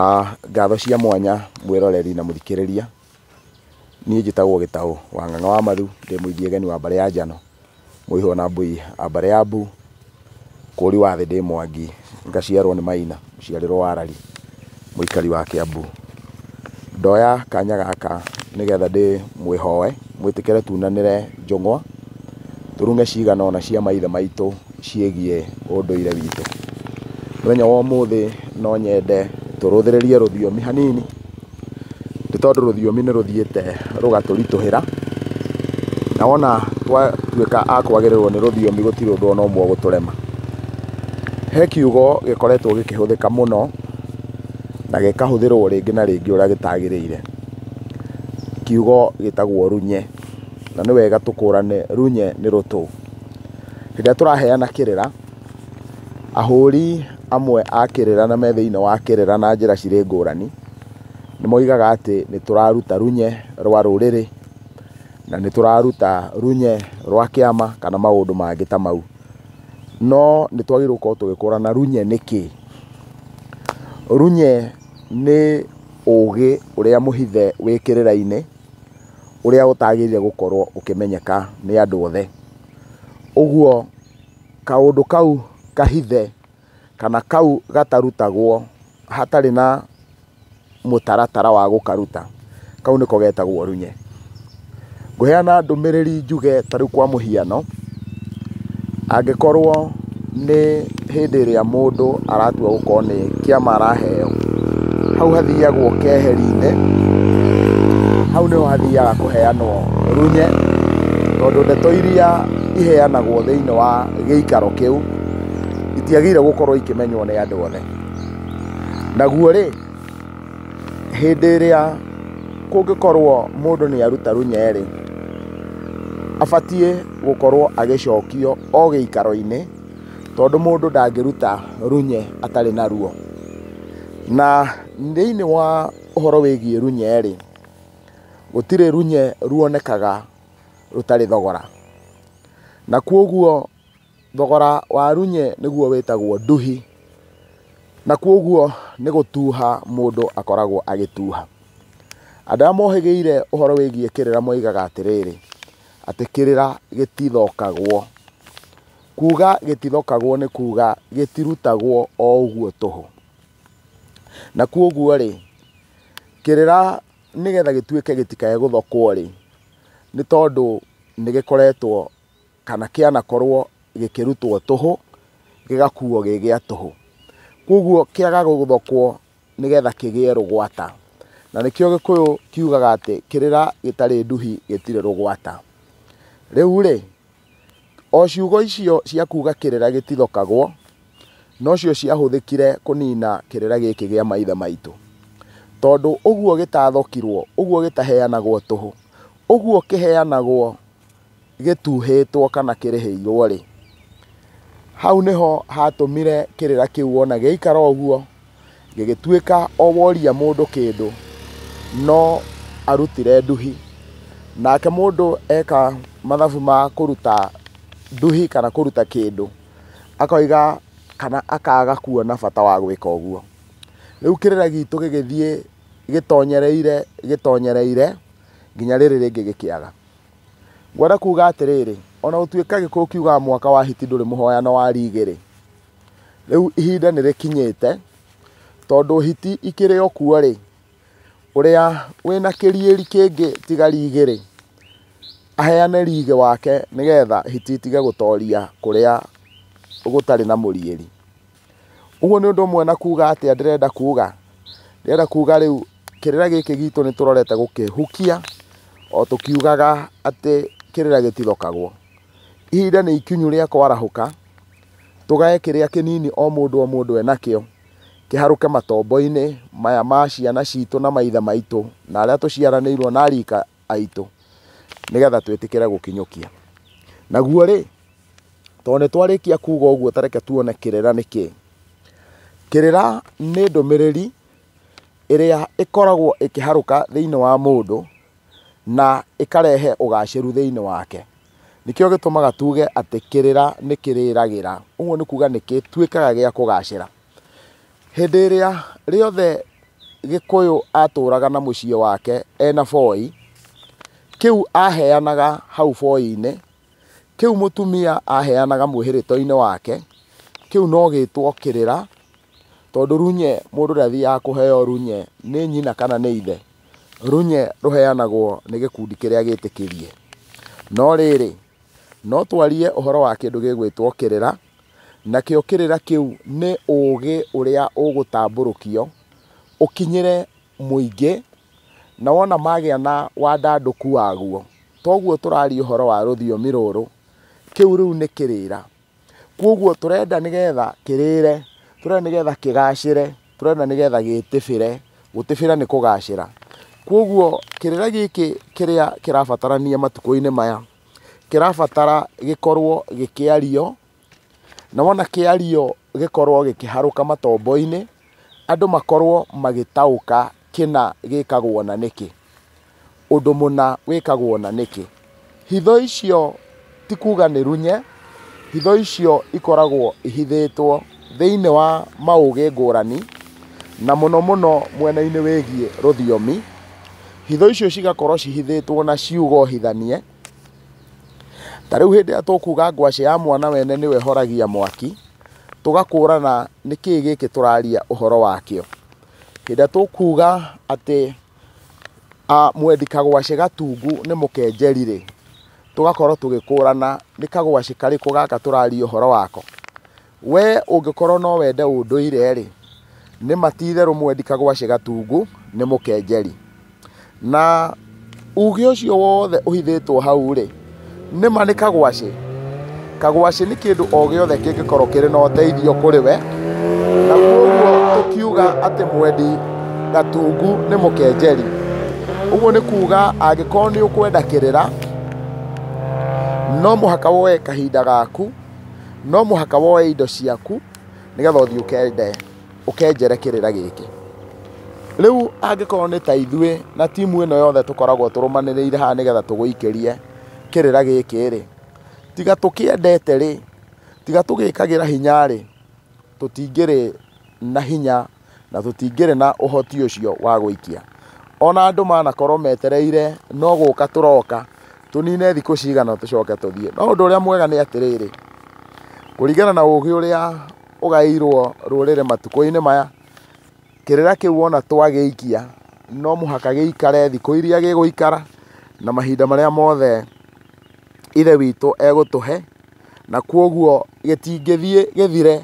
Ngatho cia mwanya mwiroreri na muthikiriria. Niĩ njĩtagwo Gĩtaũ wa Ng'ang'a wa Mathu, ndĩ mũithie geni wa Mbare ya Njano, mũihwo na mbui a Mbare ya Mbu, kũri wa thĩ ndĩ Mwangi, ngaciarwo nĩ Maina, mũciarĩrwo wa Arari, mũikari wa Kĩambu. Ndoya kanya gaka nĩgetha ndĩ mwĩhoe, mwĩtĩkĩre tunanĩre njũng'wa, tũrung'e cigana ona cia maithe maitũ ciĩgiĩ ũndũire witũ. Mũthenya wa ũmũthĩ no nyende tũrũthĩrĩrie rũthiomi hanini, nĩ tondũ rũthiomi nĩ rũthiĩte rũgatũritũhĩra, na wona twatuĩka a kwagĩrĩrwo nĩ rũthiomi gũtirĩ ũndũ ona ũmwe ũgũtũrema. He kiugo gĩkoretwo gĩkĩhũthĩka mũno na gĩkahũthĩrwo rĩngĩ na rĩngĩ ũrĩa gĩtagĩrĩire. Kiugo gĩtagwo runye, na nĩ wega tũkũrane runye nĩ rũtũ. Hĩndĩ ĩrĩa tũraheana kĩrĩra, ahũri amwe a kĩrĩra na me thĩinĩ wa kĩrĩra na njĩra cirĩ ngũrani, nĩ moigaga atĩ nĩ tũraruta runye rwa rũrĩrĩ, na nĩ tũraruta runye rwa kĩama kana maũndũ mangĩ ta mau. No nĩ twagĩrĩirwo gũkorwo tũgĩkũrana runye nĩ kĩ. Runye nĩ ũũgĩ ũrĩa mũhithe wĩ kĩrĩra-inĩ, ũrĩa ũtagĩrĩire gũkorwo ũkĩmenyeka nĩ andũ othe. Ũguo kaũndũ kau kahithe kana kau gatarutagwo hatarĩ na mũtaratara wa gũkaruta, kau nĩko getagwo runye. Ngũheana ndũmĩrĩri njuge ta rĩu kwa mũhiano, angĩkorwo nĩ hĩndĩ ĩrĩa mũndũ aratua gũkorwo nĩ kĩama araheo, hau hathiagwo keheri-inĩ, hau nĩho hathiaga kũheanwo runye, tondũ ndeto iria iheanagwo thĩinĩ wa gĩikaro kĩu itiagĩrĩire gũkorwo ikĩmenywo nĩ andũ othe. Naguo rĩ, hĩndĩ ĩrĩa kũngĩkorwo mũndũ nĩ aruta runye rĩ, abatiĩ gũkorwo agĩcokio o gĩikaro-inĩ, tondũ mũndũ ndangĩruta runye atarĩ na ruo. Na thĩinĩ wa ũhoro wĩgiĩ runye rĩ, gũtirĩ runye ruonekaga rũtarĩ thogora, na kwoguo thogora wa runye nĩguo wĩtagwo nduhi, na kwoguo nĩ gũtuha mũndũ akoragwo agĩtuha. Andũ arĩa mohĩgĩire ũhoro wĩgiĩ kĩrĩra moigaga atĩrĩrĩ, atĩ kĩrĩra gĩtithokagwo. Kuuga gĩtithokagwo nĩ kuuga gĩtirutagwo o ũguo tũhũ. Na kwoguo rĩ, kĩrĩra nĩgetha gĩtuĩke gĩtikae gũthokwo rĩ, nĩ tondũ nĩ gĩkoretwo kana kĩanakorwo gĩkĩrutwo tũhũ, gĩgakuo gĩ gĩa tũhũ. Kwoguo kĩaga gũthokwo nĩgetha kĩgĩe rũgwata. Na nĩkĩo Gĩkũyũ kiugaga atĩ kĩrĩra gĩtarĩ nduhi gĩtirĩ rũgwata. Rĩu rĩ, o ciugo icio cia kuuga kĩrĩra gĩtithokagwo, nocio ciahũthĩkire kũnina kĩrĩra gĩkĩ gĩa maithe maitũ. Tondũ ũguo gĩtathokirwo, ũguo gĩtaheanagwo tũhũ, ũguo kĩheanagwo gĩtuhĩtwo kana kĩrĩhĩirwo rĩ, hau nĩho hatũmire kĩrĩra kĩu wona gĩaikara ũguo, gĩgĩtuĩka o woria mũndũ kĩndũ no arutire nduhi, nake mũndũ eka mathabu ma kũruta nduhi kana kũruta kĩndũ, akoiga kana akaga kuona bata wa gwĩka ũguo. Rĩu kĩrĩra gitũ gĩgĩthiĩ gĩtonyereire nginya rĩrĩ rĩngĩ gĩkĩaga. Ngwenda kuuga atĩrĩrĩ, ona gũtuĩka Gĩkũyũ kiugaga mwaka wa hiti ndũrĩ mũhoyano wa rigĩ rĩ, rĩu ihinda nĩ rĩkinyĩte, tondũ hiti ikĩrĩ o kuo rĩ, ũrĩa wĩna kĩriĩri kĩngĩ tiga rigĩ rĩ, aheane rigĩ wake nĩgetha hiti itige gũtoria kũrĩa gũtarĩ na mũriĩri. Ũguo nĩ ũndũ ũmwe na kuuga atĩ ndĩrenda kuuga rĩu kĩrĩra gĩkĩ gitũ nĩ tũrorete gũkĩhukia, o tũkiugaga atĩ kĩrĩra gĩtithokagwo. Ihinda nĩ ikinyu rĩa kwarahũka, tũgae kĩrĩa kĩnini o mũndũ enakĩo, kĩharũke matombo-inĩ maya ma ciana citũ na maithe maitũ na arĩa tũciaranĩirwo na arika aitũ, nĩgetha twĩtĩkĩre gũkinyũkia. Naguo rĩ, tondũ nĩ twarĩkia kuuga ũguo, tareke tuone kĩrĩra nĩ kĩ. Kĩrĩra nĩ ndũmĩrĩri ĩrĩa ĩkoragwo ĩkĩharũka thĩinĩ wa mũndũ na ĩkarehe ũgacĩru thĩinĩ wake. Nĩkĩo gĩtũmaga tuge atĩ kĩrĩra nĩ kĩrĩragĩra. Ũguo nĩ kuuga nĩ gĩtuĩkaga gĩa kũgacĩra. Hĩndĩ ĩrĩa rĩothe Gikuyu atũraga na mũciĩ wake ena boi, kiu aheanaga hau boi-inĩ, kiu mũtumia aheanaga mwĩhĩrĩto-inĩ wake, kiu no gĩtwo kĩrĩra, tondũ runye mũndũ ndathiaga kũheo runye nĩ nyina kana nĩ ithe. Runye rũheanagwo nĩ gĩkundi kĩrĩa gĩtĩkĩrie. No rĩrĩ, no twarie ũhoro wa kĩndũ gĩgwĩtwo kĩrĩra, nakĩo kĩrĩra kĩu nĩ ũũgĩ ũrĩa ũgũtambũrũkio ũkinyĩre mũingĩ, na wona magĩa na wandandũku waguo, toguo tũraria ũhoro wa rũthiomi rũrũ, kĩu rĩu nĩ kĩrĩra. Kuoguo tũrenda nĩgetha kĩrĩre, tũrenda nĩgetha kĩgacĩre, tũrenda nĩgetha gĩtĩbĩre. Gũtĩbĩra nĩ kũgacĩra. Kuoguo kĩrĩra gĩkĩ kĩrĩa kĩrabatarania matukũ-inĩ maya, kĩrabatara gĩkorwo gĩkĩario, na wona kĩario gĩkorwo gĩkĩharũka matombo-inĩ, andũ makorwo magĩtaũka kĩna gĩkagwo na nĩkĩ, ũndũ mũna wĩkagwo na nĩkĩ. Hitho icio ti kuga nĩ runye, hitho icio ikoragwo ihithĩtwo thĩinĩ wa maũgĩ ngũrani, na mũno mũno mwena-inĩ wĩgiĩ rũthiomi. Hitho icio cigakorwo cihithĩtwo na ciugo hithanie. Ta rĩu hĩndĩ ĩrĩa tũkuga ngwacĩ ya mwana wene nĩwe ĩhoragia mwaki, tũgakũrana nĩkĩ gĩkĩ tũraria ũhoro wakĩo. Hĩndĩ ĩrĩa tũkuga atĩ mwendi kagwacĩ gatungu nĩ mũkenjeri rĩ, tũgakorwo tũgĩkũrana nĩ kagwacĩ karĩkũ gaka tũraria ũhoro wako. We ũngĩkorwo no wende ũndũire rĩ, nĩ ma ti itherũ mwendi kagwacĩ gatungu nĩ mũkenjeri. Na uge ũcio wothe ũhithĩtwo hau rĩ, nĩ ma nĩ kagwacĩ. Kagwacĩ nĩ kĩndũ o gĩothe kĩngĩkorwo kĩrĩ na ũteithio kũrĩ we, na kuoguo tũkiuga atĩ mwendi gatungu nĩ mũkenjeri. Ũguo nĩ kuga angĩkorwo nĩ ũkwenda kĩrĩra, no mũhaka woe kahinda gaku, no mũhaka woe indo ciaku, nĩgetha ũthiĩ ũkenjere kĩrĩra gĩkĩ. Rĩu angĩkorwo nĩ ta ithuĩ na timu ĩno yothe tũkoragwo tũrũmanĩrĩire haha nĩgetha tũgũikĩrie kĩrĩra gĩkĩ rĩ, tiga tũkĩendete rĩ, tiga tũgĩkagĩra hinya rĩ, tũtingĩrĩ na hinya na tũtingĩrĩ na ũhoti ũcio wa gũikia. Ona andũ manakorwo metereire no gũka tũroka, tũnine thikũ cigana tũcoke tũthiĩ. No ũndũ ũrĩa mwega nĩ atĩrĩrĩ, kũringana na ũgĩ ũrĩa ũgaĩirwo rũrĩrĩ matukũ-inĩ maya, kĩrĩra kĩu wona twagĩikia no mũhaka gĩikare thikũ iria gĩgũikara na mahinda marĩa mothe ithe witũ egũtũhe, na kuoguo gĩtingĩthiĩ gĩthire,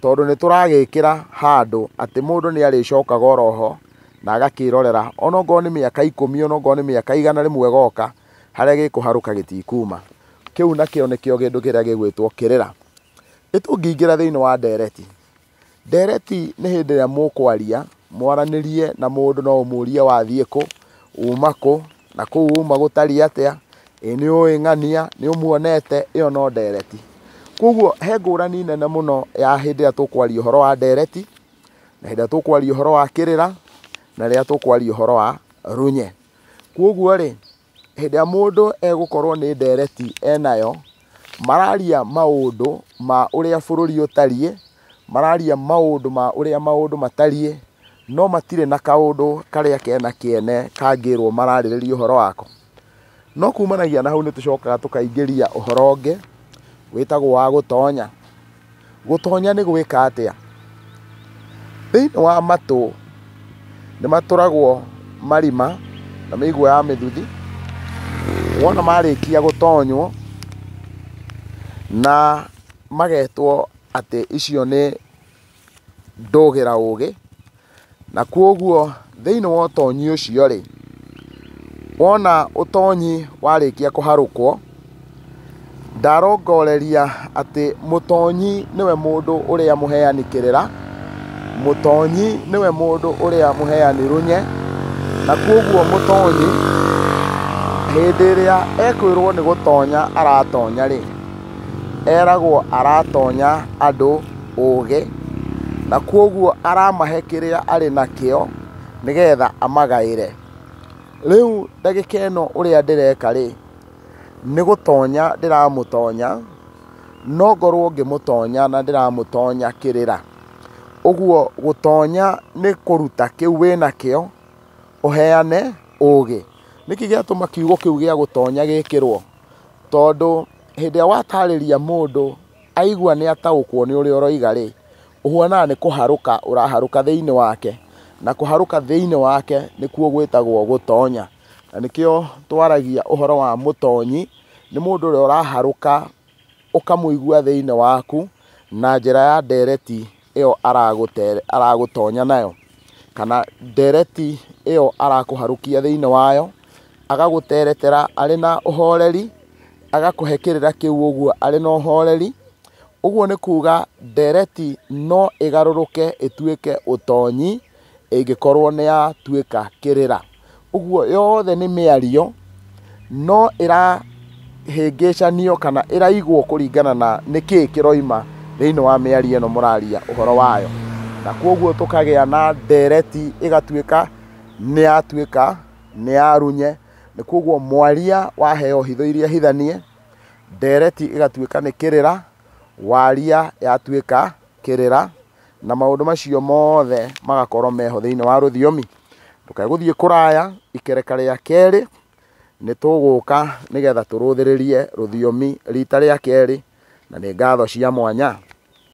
tondũ nĩ tũragĩkĩra handũ atĩ mũndũ nĩ arĩcokaga oroho na agakĩrorera, onokorwo nĩ mĩaka 10, onokorwo nĩ mĩaka 100 rĩmwe goka, harĩa gĩkũharũka gĩtikuma. Kĩu nakĩo nĩkĩo kĩndũ kĩrĩa gĩgwĩtwo kĩrĩra. Nĩtũngĩingĩra thĩinĩ wa ndereti. Ndereti nĩ hĩndĩ ĩrĩa mũkwaria, mwaranĩrie na mũndũ, no ũmũrie wathiĩ kũ, uma kũ, na kũu uma gũtariĩ atĩa, nĩ ũĩ ng'ania, nĩ ũmuonete, ĩyo no ndereti. Kuoguo he ngũrani nene mũno ya hĩndĩ ĩrĩa tũkwaria ũhoro wa ndereti, na hĩndĩ ĩrĩa tũkwaria ũhoro wa kĩrĩra, na rĩrĩa tũkwaria ũhoro wa runye. Kuoguo rĩ, hĩndĩ ĩrĩa mũndũ egũkorwo nĩ ndereti enayo, mararia maũndũ ma ũrĩa bũrũri ũtariĩ, mararia maũndũ ma ũrĩa maũndũ matariĩ, no matirĩ na kaũndũ karĩa kena kĩene kangĩrwo mararĩrĩria ũhoro wako. No kumanagia na hau nĩ tũcokaga tũkaingĩria ũhoro ũngĩ wĩtagwo wa gũtonya. Gũtonya nĩ gwĩka atĩa? Thĩinĩ wa matũ nĩ matũragwo marima na mĩigua ya mĩthuthi. Wona marĩkia gũtonywo na magetwo atĩ icio nĩ ndũgĩra ũgĩ, na kuoguo thĩinĩ wa ũtonyi ũcio rĩ, wona ũtonyi warĩkia kũharũkwo, ndarongoreria atĩ mũtonyi nĩwe mũndũ ũrĩa mũheani kĩrĩra, mũtonyi nĩwe mũndũ ũrĩa mũheani runye, na kuoguo mũtonyi hĩndĩ ĩrĩa ekwĩrwo nĩ gũtonya aratonya rĩ, eragwo aratonya andũ ũgĩ, na kuoguo aramahe kĩrĩa arĩ nakĩo nĩgetha amagaĩre. Rĩu ndagĩka ĩno ũrĩa ndĩreka rĩ, nĩ gũtonya ndĩramũtonya, no ngorwo ngĩmũtonya na ndĩramũtonya kĩrĩra. Uguo gutonya ni kuruta kiu wina kio uheane ugi. Niki giatuma kiugo kiu gia gutonya gikirwo tondu hindi ya watariria mundu aigua ni ataukwo ni uri oroiga ri uhuana ni kuharuka uraharuka thiini wake, na kuharuka thiini wake nikuo gwitagwo gutonya. Na nikio twaragia uhoro wa mutonyi ni mundu uri uraharuka ukamuigua thiini waku na njira ya ndereti iyo aragutonya nayo, kana ndereti iyo arakuharukia thiini wayo agaguteretera ari na uhoreri, agakuhekirira kiu uguo ari na uhoreri. Uguo ni kuga ndereti no igaruruke ituike utonyi ingikorwo ni yatuika kirira. Uguo yothe ni miario no irahingicanio kana iraigwo kuringana na niki kiroima thiini wa miario ino muraria uhoro wayo, na koguo tukagia na ndereti igatuika ni yatuika ni yarunye. Ni koguo mwaria waheo hitho iria hithanie, ndereti igatuika ni kirira, waria yatuika kirira, na maundu macio mothe magakorwo meho thiini wa ruthiomi. Tukaguthie kuraya ikereka ria keri ni tuguka nigetha turuthiririe ruthiomi rita ria keri, na ni ngatho cia mwanya.